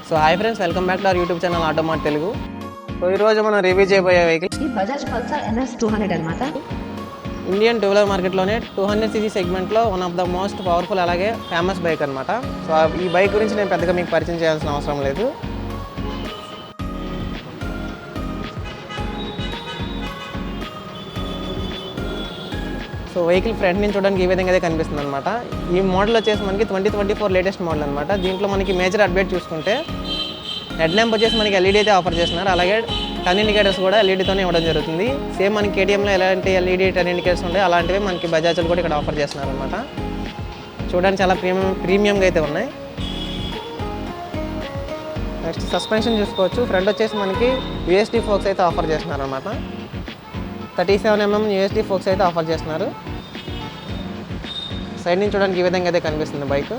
So hi friends, welcome back to our YouTube channel Automart Telugu. So ఈరోజు మనం review చేయబోయే vehicle ఈ Bajaj Pulsar NS 200 అన్నమాట. ఇండియన్ టూ వీలర్ మార్కెట్లోనే 200cc సెగ్మెంట్లో one of the most powerful అలాగే ఫేమస్ బైక్ అనమాట. సో ఈ బైక్ గురించి నేను పెద్దగా మీకు పరిచయం చేయాల్సిన అవసరం లేదు. సో వెహికల్ ఫ్రంట్ నుంచి చూడడానికి ఈ విధంగా అయితే కనిపిస్తుంది అనమాట. ఈ మోడల్ వచ్చేసి మనకి 2024 లేటెస్ట్ మోడల్ అనమాట. దీంట్లో మనకి మేజర్ అప్డేట్ చూసుకుంటే హెడ్ ల్యాంప్ వచ్చేసి మనకి ఎల్ఈడీ అయితే ఆఫర్ చేస్తున్నారు. అలాగే టర్న్ ఇండికేటర్స్ కూడా ఎల్ఈడీతోనే ఇవ్వడం జరుగుతుంది. సేమ్ మనకి కేటీఎంలో ఎలాంటి ఎల్ఈడీ టర్న్ ఇండికేటర్స్ ఉంటాయి అలాంటివి మనకి బజాజ్లు కూడా ఇక్కడ ఆఫర్ చేస్తున్నారు అనమాట. చూడడానికి చాలా ప్రీమియంగా అయితే ఉన్నాయి. నెక్స్ట్ సస్పెన్షన్ చూసుకోవచ్చు. ఫ్రంట్ వచ్చేసి మనకి యూఎస్డీ ఫోక్స్ అయితే ఆఫర్ చేస్తున్నారు అనమాట. 37mm యూఎస్డీ ఫోక్స్ అయితే ఆఫర్ చేస్తున్నారు. సైడ్ నుంచి చూడడానికి ఈ విధంగా అయితే కనిపిస్తుంది బైక్.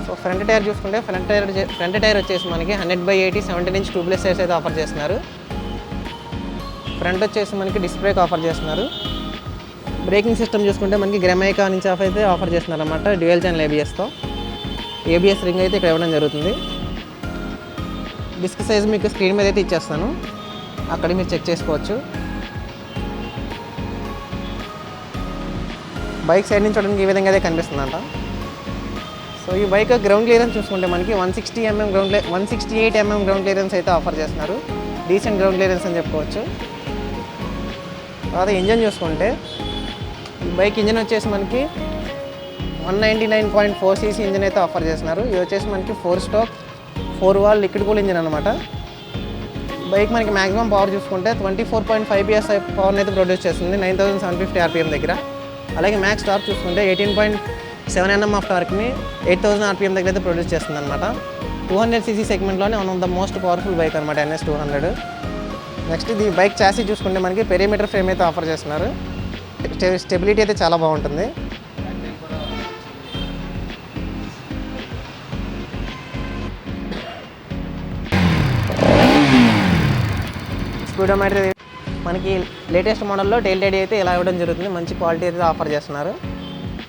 సో ఫ్రంట్ టైర్ చూసుకుంటే ఫ్రంట్ టైర్ వచ్చేసి మనకి 100/80 17" ట్యూబ్లెస్ టైర్స్ అయితే ఆఫర్ చేస్తున్నారు. ఫ్రంట్ వచ్చేసి మనకి డిస్క్ బ్రేక్ ఆఫర్ చేస్తున్నారు. బ్రేకింగ్ సిస్టమ్ చూసుకుంటే మనకి గ్రమైకా నుంచి అయితే ఆఫర్ చేస్తున్నారు అనమాట. డ్యూయల్ ఛానల్ ఏబిఎస్తో. ఏబిఎస్ రింగ్ అయితే ఇక్కడ ఇవ్వడం జరుగుతుంది. డిస్క్ సైజ్ మీకు స్క్రీన్ మీద అయితే ఇచ్చేస్తాను, అక్కడ మీరు చెక్ చేసుకోవచ్చు. బైక్ సైడ్ నుంచి చూడడానికి ఈ విధంగా అయితే కనిపిస్తుందంట. సో ఈ బైక్ గ్రౌండ్ క్లియరెన్స్ చూసుకుంటే మనకి 168mm గ్రౌండ్ క్లియరెన్స్ అయితే ఆఫర్ చేస్తున్నారు. డీసెంట్ గ్రౌండ్ క్లియరెన్స్ అని చెప్పుకోవచ్చు. తర్వాత ఇంజన్ చూసుకుంటే ఈ బైక్ ఇంజన్ వచ్చేసి మనకి 199.4cc ఇంజన్ అయితే ఆఫర్ చేస్తున్నారు. ఇది వచ్చేసి మనకి 4 stroke 4 wall liquid cool engine అనమాట. బైక్ మనకి మ్యాక్సిమం పవర్ చూసుకుంటే 24.5 PSI పవర్ని అయితే ప్రొడ్యూస్ చేస్తుంది 9750 RPM దగ్గర. అలాగే మ్యాక్స్ టార్క్ చూసుకుంటే 18.7 Nm ఆఫ్ టార్క్ని 8000 RPM దగ్గర అయితే ప్రొడ్యూస్ చేస్తుంది అనమాట. 200cc సెగ్మెంట్లోనే one of the most powerful bike అనమాట NS 200. నెక్స్ట్ ఇది బైక్ చాసీ చూసుకుంటే మనకి పెరిమీటర్ ఫ్రేమ్ అయితే ఆఫర్ చేస్తున్నారు. స్టెబిలిటీ అయితే చాలా బాగుంటుంది. స్పీడోమీటర్ మనకి లేటెస్ట్ మోడల్లో టైల్ లైట్ అయితే ఇలా ఇవ్వడం జరుగుతుంది. మంచి క్వాలిటీ అయితే ఆఫర్ చేస్తున్నారు.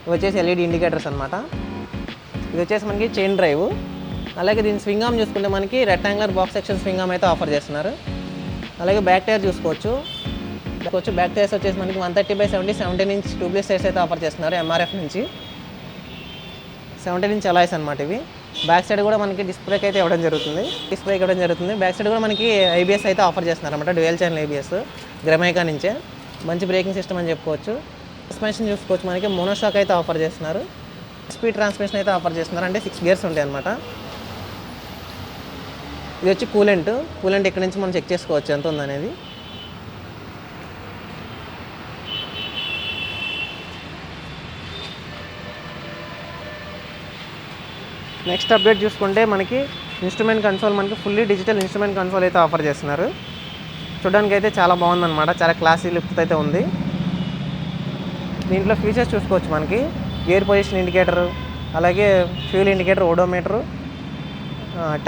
ఇవి వచ్చేసి ఎల్ఈడి ఇండికేటర్స్ అనమాట. ఇది వచ్చేసి మనకి చైన్ డ్రైవ్. అలాగే దీని స్వింగ్ ఆర్మ్ చూసుకుంటే మనకి rectangular box section swing arm అయితే ఆఫర్ చేస్తున్నారు. అలాగే బ్యాక్ టైర్ చూసుకోవచ్చు. బ్యాక్ టైర్స్ వచ్చేసి మనకి 130/70 17" ట్యూబ్లెస్ టైర్స్ అయితే ఆఫర్ చేస్తున్నారు MRF నుంచి. 17" అలాయ్స్ అనమాట ఇవి. బ్యాక్ సైడ్ కూడా మనకి డిస్క్ బ్రేక్ అయితే ఇవ్వడం జరుగుతుంది. బ్యాక్ సైడ్ కూడా మనకి ఐబిఎస్ అయితే ఆఫర్ చేస్తున్నారు అనమాట. డ్యూయల్ ఛానల్ ఐబిఎస్ గ్రమైకా నుంచే. మంచి బ్రేకింగ్ సిస్టమ్ అని చెప్పుకోవచ్చు. సస్పెన్షన్ చూసుకోవచ్చు. మనకి మోనోషాక్ అయితే ఆఫర్ చేస్తున్నారు. స్పీడ్ ట్రాన్స్మిషన్ అయితే ఆఫర్ చేస్తున్నారు. అంటే 6 గేర్స్ ఉంటాయి అనమాట. ఇది వచ్చి కూలెంట్ ఇక్కడ నుంచి మనం చెక్ చేసుకోవచ్చు ఎంత ఉందనేది. నెక్స్ట్ అప్డేట్ చూసుకుంటే మనకి ఇన్స్ట్రుమెంట్ కన్సోల్ మనకి ఫుల్లీ డిజిటల్ ఇన్స్ట్రుమెంట్ కన్సోల్ అయితే ఆఫర్ చేస్తున్నారు. చూడడానికి అయితే చాలా బాగుందన్నమాట. చాలా క్లాసీ లుక్ అయితే ఉంది. దీంట్లో ఫీచర్స్ చూసుకోవచ్చు. మనకి గేర్ పొజిషన్ ఇండికేటర్, అలాగే fuel indicator, odometer,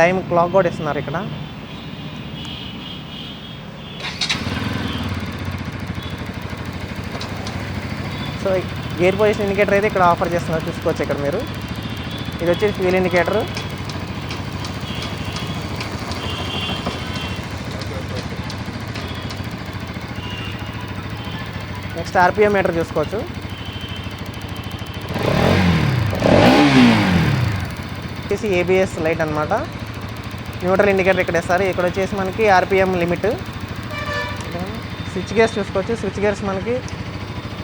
time clock కూడా ఇస్తున్నారు ఇక్కడ. సో గేర్ పొజిషన్ ఇండికేటర్ అయితే ఇక్కడ ఆఫర్ చేస్తున్నారు, చూసుకోవచ్చు ఇక్కడ మీరు. ఇది వచ్చేసి fuel indicator. Next RPM meter చూసుకోవచ్చు. వచ్చేసి ABS లైట్ అనమాట. న్యూట్రల్ ఇండికేటర్ ఇక్కడ ఇస్తారు. ఇక్కడ వచ్చేసి మనకి RPM లిమిట్. స్విచ్ గేర్స్ చూసుకోవచ్చు. స్విచ్ గేర్స్ మనకి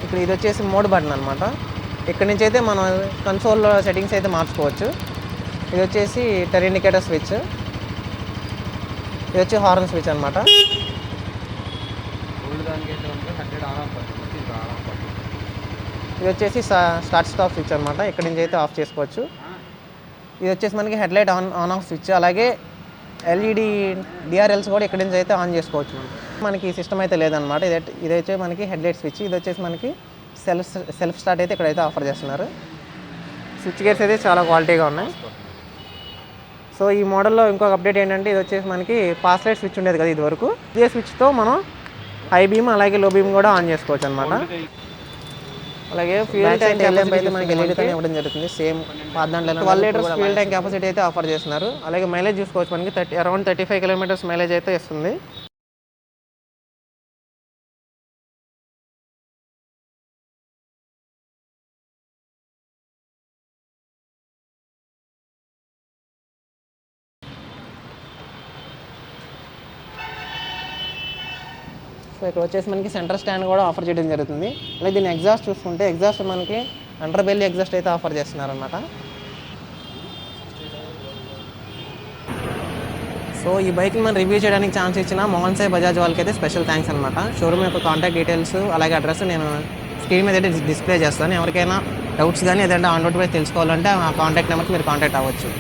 ఇక్కడ ఇది వచ్చేసి మోడ్ బటన్ అనమాట. ఇక్కడ నుంచి అయితే మనం కన్సోల్లో సెట్టింగ్స్ అయితే మార్చుకోవచ్చు. ఇది వచ్చేసి టర్న్ ఇండికేటర్ స్విచ్. ఇది వచ్చి హార్న్ స్విచ్ అనమాట. ఇది వచ్చేసి స్టార్ట్ స్టాప్ స్విచ్ అనమాట. ఇక్కడ నుంచి అయితే ఆఫ్ చేసుకోవచ్చు. ఇది వచ్చేసి మనకి హెడ్లైట్ ఆన్ ఆఫ్ స్విచ్. అలాగే ఎల్ఈడి DRLs కూడా ఇక్కడ నుంచి అయితే ఆన్ చేసుకోవచ్చు. మనకి సిస్టమ్ అయితే లేదనమాట. ఇదైతే మనకి హెడ్లైట్ స్విచ్. ఇది వచ్చేసి మనకి సెల్ఫ్ స్టార్ట్ అయితే ఇక్కడైతే ఆఫర్ చేస్తున్నారు. స్విచ్ గేర్స్ అయితే చాలా క్వాలిటీగా ఉన్నాయి. సో ఈ మోడల్లో ఇంకొక అప్డేట్ ఏంటంటే ఇది వచ్చేసి మనకి పాస్ లైట్ స్విచ్ ఉండేది కదా ఇది వరకు. ఇదే స్విచ్తో మనం హై బీమ్ అలాగే లో బీమ్ కూడా ఆన్ చేసుకోవచ్చు అనమాట. అలాగే ఫ్యూయల్ ట్యాంక్ అయితే మనకి ఎల్ఈడీతో ఇవ్వడం జరుగుతుంది. సేమ్ పాత దాంట్లో 12 లీటర్స్ ఫ్యూయల్ ట్యాంక్ కెపాసిటీ అయితే ఆఫర్ చేస్తున్నారు. అలాగే మైలేజ్ చూసుకోవచ్చు, మనకి అరౌండ్ 35 కిలోమీటర్స్ మైలేజ్ అయితే ఇస్తుంది. సో ఇక్కడ వచ్చేసి మనకి సెంటర్ స్టాండ్ కూడా ఆఫర్ చేయడం జరుగుతుంది. అలాగే దీని ఎగ్జాస్ట్ చూసుకుంటే ఎగ్జాస్ట్ మనకి అండర్ బెల్లీ ఎగ్జాస్ట్ అయితే ఆఫర్ చేస్తున్నారు అనమాట. సో ఈ బైక్ని మనం రివ్యూ చేయడానికి ఛాన్స్ ఇచ్చిన మోహన్ సాయి బజాజ్ వాళ్ళకి అయితే స్పెషల్ థ్యాంక్స్ అనమాట. షోరూమ్ యొక్క కాంటాక్ట్ డీటెయిల్స్ అలాగే అడ్రస్ నేను స్క్రీన్ మీద అయితే డిస్ప్లే చేస్తాను. ఎవరికైనా డౌట్స్ కానీ ఏదైనా ఆన్ రోడ్ పై తెలుసుకోవాలంటే ఆ కాంటాక్ట్ నెంబర్కి మీరు కాంటాక్ట్ అవ్వచ్చు.